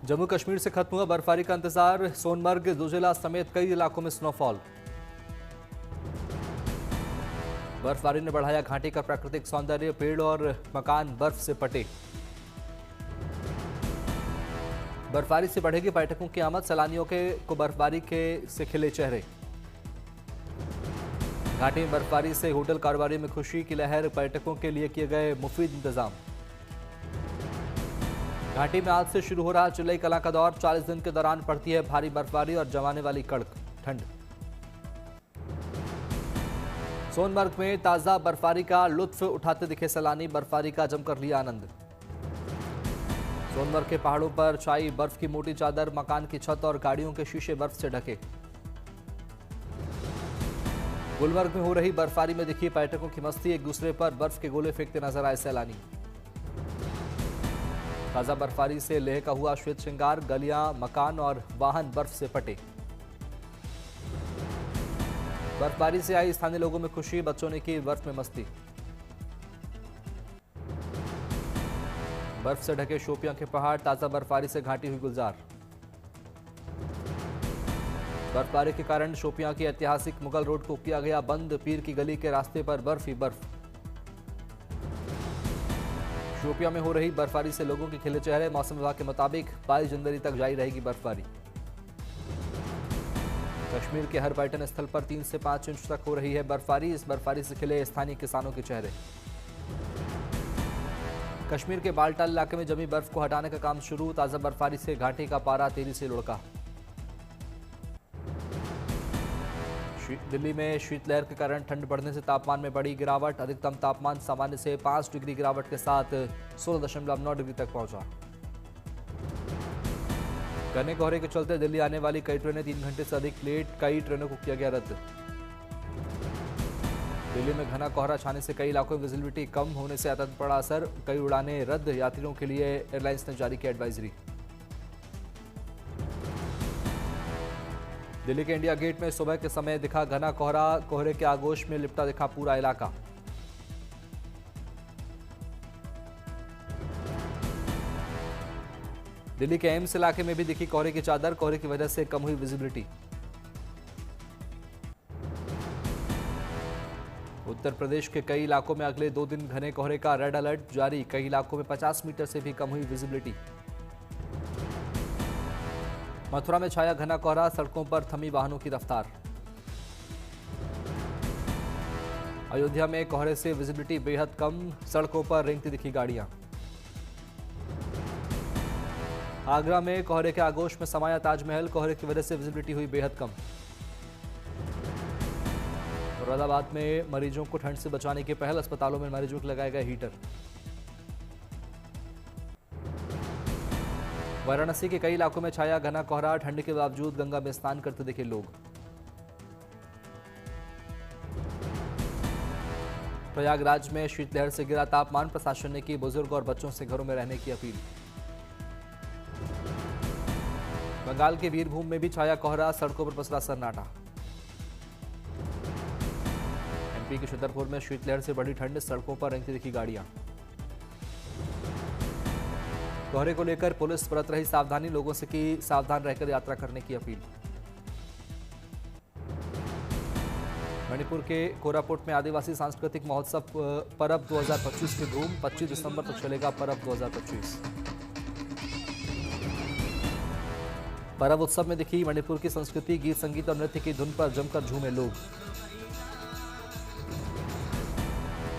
जम्मू कश्मीर से खत्म हुआ बर्फबारी का इंतजार। सोनमर्ग, जोजिला समेत कई इलाकों में स्नोफॉल। बर्फबारी ने बढ़ाया घाटी का प्राकृतिक सौंदर्य, पेड़ और मकान बर्फ से पटे। बर्फबारी से बढ़ेगी पर्यटकों की आमद, सैलानियों को बर्फबारी से खिले चेहरे। घाटी में बर्फबारी से होटल कारोबारियों में खुशी की लहर, पर्यटकों के लिए किए गए मुफीद इंतजाम। घाटी में आज से शुरू हो रहा चिल्लई कलां का दौर, 40 दिन के दौरान पड़ती है भारी बर्फबारी और जमाने वाली कड़क ठंड। सोनमर्ग में ताजा बर्फबारी का लुत्फ उठाते दिखे सैलानी, बर्फबारी का जमकर लिया आनंद। सोनमर्ग के पहाड़ों पर छाई बर्फ की मोटी चादर, मकान की छत और गाड़ियों के शीशे बर्फ से ढके। गुलमर्ग में हो रही बर्फबारी में दिखी पर्यटकों की मस्ती, एक दूसरे पर बर्फ के गोले फेंकते नजर आए सैलानी। ताजा बर्फबारी से लेह का हुआ श्वेत श्रृंगार, गलियां, मकान और वाहन बर्फ से पटे। बर्फबारी से आई स्थानीय लोगों में खुशी, बच्चों ने की बर्फ में मस्ती। बर्फ से ढके शोपियां के पहाड़, ताजा बर्फबारी से घाटी हुई गुलजार। बर्फबारी के कारण शोपियां की ऐतिहासिक मुगल रोड को किया गया बंद, पीर की गली के रास्ते पर बर्फ ही बर्फ। शोपियां में हो रही बर्फबारी से लोगों के खिले चेहरे, मौसम विभाग के मुताबिक 22 जनवरी तक जारी रहेगी बर्फबारी। कश्मीर के हर पर्यटन स्थल पर 3 से 5 इंच तक हो रही है बर्फबारी, इस बर्फबारी से खिले स्थानीय किसानों के चेहरे। कश्मीर के बालटाल इलाके में जमी बर्फ को हटाने का काम शुरू, ताजा बर्फबारी से घाटी का पारा तेजी से लुढ़का। दिल्ली में शीतलहर के कारण ठंड बढ़ने से तापमान में बड़ी गिरावट, अधिकतम तापमान सामान्य से 5 डिग्री गिरावट के साथ 16.9 डिग्री तक पहुंचा। घने कोहरे के चलते दिल्ली आने वाली कई ट्रेनें 3 घंटे से अधिक लेट, कई ट्रेनों को किया गया रद्द। दिल्ली में घना कोहरा छाने से कई इलाकों में विजिबिलिटी कम होने से यातायात पड़ा असर, कई उड़ानें रद्द, यात्रियों के लिए एयरलाइंस ने जारी की एडवाइजरी। दिल्ली के इंडिया गेट में सुबह के समय दिखा घना कोहरा, कोहरे के आगोश में लिपटा दिखा पूरा इलाका। दिल्ली के एम्स इलाके में भी दिखी कोहरे की चादर, कोहरे की वजह से कम हुई विजिबिलिटी। उत्तर प्रदेश के कई इलाकों में अगले 2 दिन घने कोहरे का रेड अलर्ट जारी, कई इलाकों में 50 मीटर से भी कम हुई विजिबिलिटी। मथुरा में छाया घना कोहरा, सड़कों पर थमी वाहनों की रफ्तार। अयोध्या में कोहरे से विजिबिलिटी बेहद कम, सड़कों पर रेंगती दिखी गाड़ियां। आगरा में कोहरे के आगोश में समाया ताजमहल, कोहरे की वजह से विजिबिलिटी हुई बेहद कम। मुरादाबाद में मरीजों को ठंड से बचाने की पहल, अस्पतालों में मरीजों को लगाए गए हीटर। वाराणसी के कई इलाकों में छाया घना कोहरा, ठंड के बावजूद गंगा में स्नान करते दिखे लोग। प्रयागराज में शीतलहर से गिरा तापमान, प्रशासन ने की बुजुर्ग और बच्चों से घरों में रहने की अपील। बंगाल के वीरभूम में भी छाया कोहरा, सड़कों पर पसरा सन्नाटा। एमपी के छतरपुर में शीतलहर से बढ़ी ठंड, सड़कों पर रेंगती दिखी गाड़ियां। कोहरे को लेकर पुलिस बरत रही सावधानी, लोगों से की सावधान रहकर यात्रा करने की अपील। मणिपुर के कोरापुट में आदिवासी सांस्कृतिक महोत्सव परब 2025 की धूम, 25 दिसंबर तक चलेगा परब 2025। परब उत्सव में दिखी मणिपुर की संस्कृति, गीत संगीत और नृत्य की धुन पर जमकर झूमे लोग।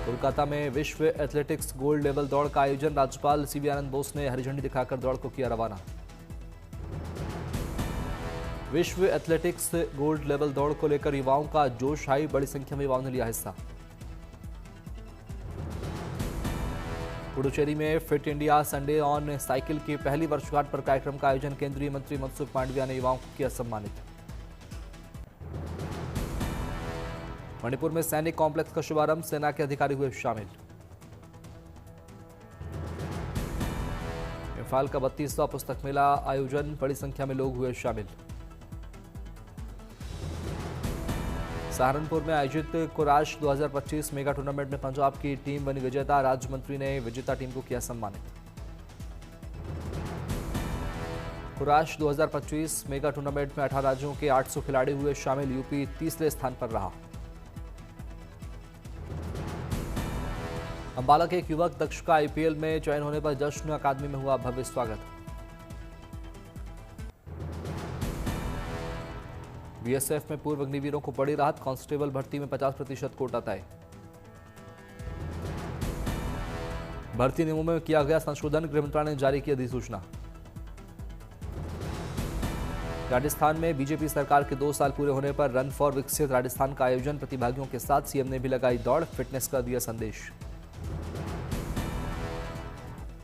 कोलकाता में विश्व एथलेटिक्स गोल्ड लेवल दौड़ का आयोजन, राज्यपाल सीवी आनंद बोस ने हरी झंडी दिखाकर दौड़ को किया रवाना। विश्व एथलेटिक्स गोल्ड लेवल दौड़ को लेकर युवाओं का जोश हाई, बड़ी संख्या में युवाओं ने लिया हिस्सा। पुडुचेरी में fit India Sunday on cycle की पहली वर्षगांठ पर कार्यक्रम का आयोजन, केंद्रीय मंत्री मनसुख मांडविया ने युवाओं को किया सम्मानित। मणिपुर में सैनिक कॉम्प्लेक्स का शुभारंभ, सेना के अधिकारी हुए शामिल। इम्फाल का 32वां पुस्तक मेला आयोजन, बड़ी संख्या में लोग हुए शामिल। सहारनपुर में आयोजित कुराश 2025 मेगा टूर्नामेंट में पंजाब की टीम बनी विजेता, राज्य मंत्री ने विजेता टीम को किया सम्मानित। कुराश 2025 मेगा टूर्नामेंट में 18 राज्यों के 800 खिलाड़ी हुए शामिल। यूपी तीसरे स्थान पर रहा। अंबाला के एक युवक दक्ष का आईपीएल में चयन होने पर जश्न अकादमी में हुआ भव्य स्वागत। बीएसएफ में पूर्व अग्निवीरों को बड़ी राहत। कांस्टेबल भर्ती में 50% कोटा तय। भर्ती नियमों में किया गया संशोधन। गृह मंत्रालय ने जारी की अधिसूचना। राजस्थान में बीजेपी सरकार के 2 साल पूरे होने पर रन फॉर विकसित राजस्थान का आयोजन। प्रतिभागियों के साथ सीएम ने भी लगाई दौड़। फिटनेस का दिया संदेश।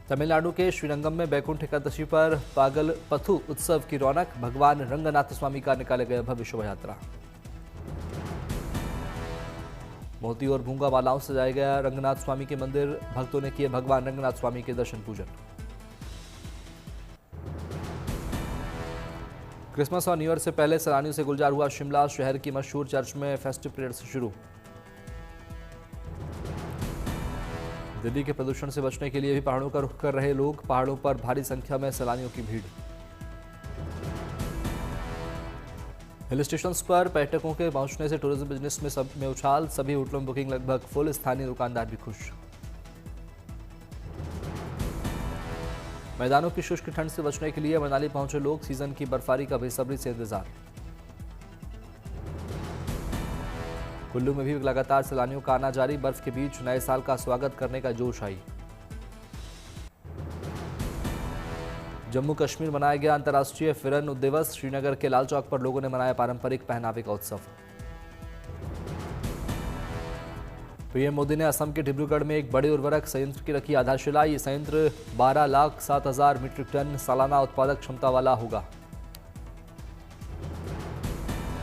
तमिलनाडु के श्रीरंगम में बैकुंठ एकादशी पर पागल पथु उत्सव की रौनक। भगवान रंगनाथ स्वामी का निकाले गए भव्य शोभा यात्रा। मोती और भूंगा मालाओं से सजाया गया रंगनाथ स्वामी के मंदिर। भक्तों ने किए भगवान रंगनाथ स्वामी के दर्शन पूजन। क्रिसमस और न्यू ईयर से पहले सैलानियों से गुलजार हुआ शिमला। शहर की मशहूर चर्च में फेस्टिव परेड से शुरू। दिल्ली के प्रदूषण से बचने के लिए भी पहाड़ों का रुख कर रहे लोग। पहाड़ों पर भारी संख्या में सैलानियों की भीड़। हिल स्टेशंस पर पर्यटकों के पहुंचने से टूरिज्म बिजनेस में उछाल। सभी होटलों में बुकिंग लगभग फुल। स्थानीय दुकानदार भी खुश। मैदानों की शुष्क ठंड से बचने के लिए मनाली पहुंचे लोग। सीजन की बर्फबारी का बेसब्री से इंतजार। कुल्लू में भी लगातार सैलानियों का आना जारी। बर्फ के बीच नए साल का स्वागत करने का जोश आई। जम्मू कश्मीर मनाया गया अंतर्राष्ट्रीय फिरन दिवस। श्रीनगर के लाल चौक पर लोगों ने मनाया पारंपरिक पहनावे का उत्सव। पीएम मोदी ने असम के डिब्रूगढ़ में एक बड़े उर्वरक संयंत्र की रखी आधारशिला। ये संयंत्र 12,07,000 मीट्रिक टन सालाना उत्पादक क्षमता वाला होगा।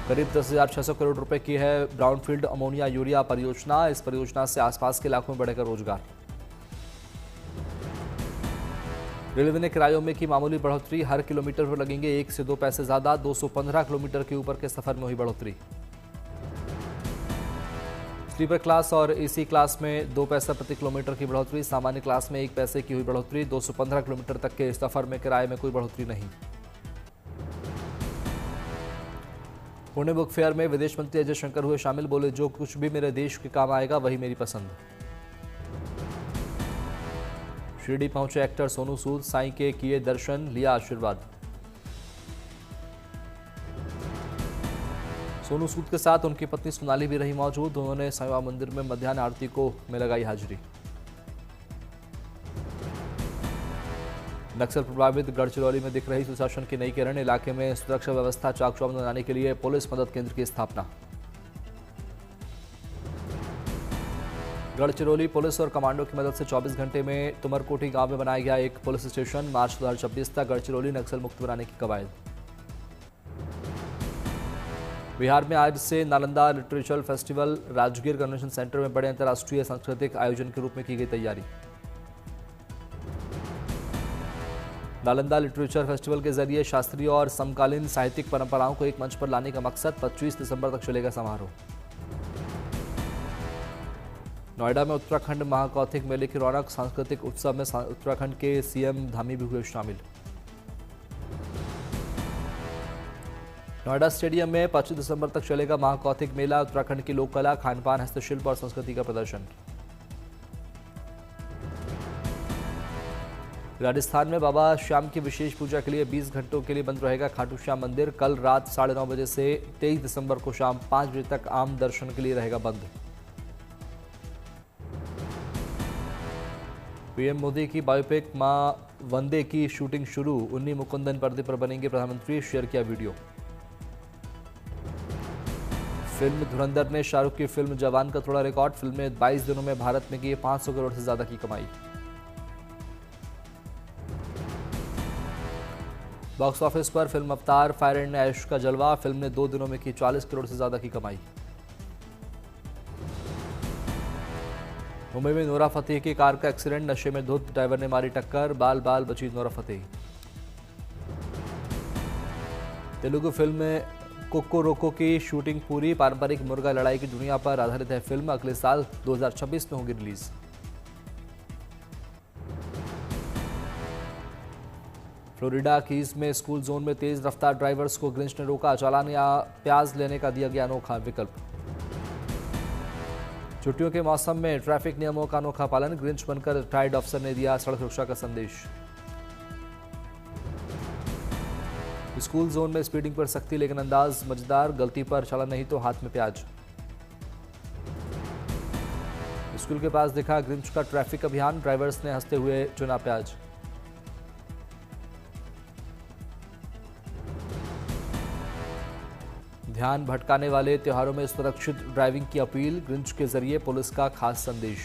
करीब 10,600 करोड़ रुपए की है ब्राउनफील्ड अमोनिया यूरिया परियोजना। इस परियोजना से आसपास के इलाकों में बढ़ेगा रोजगार। रेलवे ने किरायों में की मामूली बढ़ोतरी। हर किलोमीटर पर लगेंगे 1 से 2 पैसे ज्यादा। 215 किलोमीटर के ऊपर के सफर में हुई बढ़ोतरी। स्लीपर क्लास और एसी क्लास में 2 पैसा प्रति किलोमीटर की बढ़ोतरी। सामान्य क्लास में 1 पैसे की हुई बढ़ोतरी। 215 किलोमीटर तक के सफर में किराए में कोई बढ़ोतरी नहीं। पुणे बुक फेयर में विदेश मंत्री अजय शंकर हुए शामिल। बोले, जो कुछ भी मेरे देश के काम आएगा वही मेरी पसंद। शिरडी पहुंचे एक्टर सोनू सूद। साईं के किए दर्शन, लिया आशीर्वाद। सोनू सूद के साथ उनकी पत्नी सोनाली भी रही मौजूद। उन्होंने साईबाबा मंदिर में मध्याह्न आरती में लगाई हाजिरी। नक्सल प्रभावित गढ़चिरौली में दिख रही सुशासन की नई किरण। इलाके में सुरक्षा व्यवस्था चाक चौबंद बनाने के लिए पुलिस मदद केंद्र की स्थापना। गढ़चिरौली पुलिस और कमांडो की मदद से 24 घंटे में तुमरकोटी गांव में बनाया गया एक पुलिस स्टेशन। मार्च 2026 तक गढ़चिरौली नक्सल मुक्त बनाने की कवायद। बिहार में आज से Nalanda literature festival Rajgir convention centre में बड़े अंतर्राष्ट्रीय सांस्कृतिक आयोजन के रूप में की गई तैयारी। नालंदा लिटरेचर फेस्टिवल के जरिए शास्त्रीय और समकालीन साहित्यिक परंपराओं को एक मंच पर लाने का मकसद। 25 दिसंबर तक चलेगा समारोह। नोएडा में उत्तराखंड महाकौथिक मेले की रौनक। सांस्कृतिक उत्सव में उत्तराखंड के सीएम धामी भी हुए शामिल। नोएडा स्टेडियम में 25 दिसंबर तक चलेगा महाकौथिक मेला। उत्तराखंड की लोक कला, खानपान, हस्तशिल्प और संस्कृति का प्रदर्शन। राजस्थान में बाबा श्याम की विशेष पूजा के लिए 20 घंटों के लिए बंद रहेगा खाटू श्याम मंदिर। कल रात 9:30 बजे से 23 दिसंबर को शाम 5 बजे तक आम दर्शन के लिए रहेगा बंद। पीएम मोदी की बायोपिक मां वंदे की शूटिंग शुरू। उन्नी मुकुंदन पर्दे पर बनेंगे प्रधानमंत्री। शेयर किया वीडियो। फिल्म धुरंधर ने शाहरुख की फिल्म जवान का तोड़ा रिकॉर्ड। फिल्म ने 22 दिनों में भारत में की 500 करोड़ से ज्यादा की कमाई। बॉक्स ऑफिस पर फिल्म अवतार फायर एंड ऐश का जलवा। फिल्म ने 2 दिनों में की 40 करोड़ से ज्यादा की कमाई। मुंबई में नोरा फतेही की कार का एक्सीडेंट। नशे में धुत ड्राइवर ने मारी टक्कर। बाल बाल बची नोरा फतेही। तेलुगु फिल्म कोक्कोरोको की शूटिंग पूरी। पारंपरिक मुर्गा लड़ाई की दुनिया पर आधारित है फिल्म। अगले साल 2026 में होगी रिलीज। फ्लोरिडा कीज में स्कूल जोन में तेज रफ्तार ड्राइवर्स को ग्रिंच ने रोका। चालान या प्याज लेने का दिया गया अनोखा विकल्प। छुट्टियों के मौसम में ट्रैफिक नियमों का अनोखा पालन। ग्रिंच बनकर रिटायर्ड अफसर ने दिया सड़क सुरक्षा का संदेश। स्कूल जोन में स्पीडिंग पर सख्ती लेकिन अंदाज मजेदार। गलती पर चालान नहीं तो हाथ में प्याज। स्कूल के पास दिखा ग्रिंच का ट्रैफिक अभियान। ड्राइवर्स ने हंसते हुए चुना प्याज। ध्यान भटकाने वाले त्योहारों में सुरक्षित ड्राइविंग की अपील। ग्रिंच के जरिए पुलिस का खास संदेश।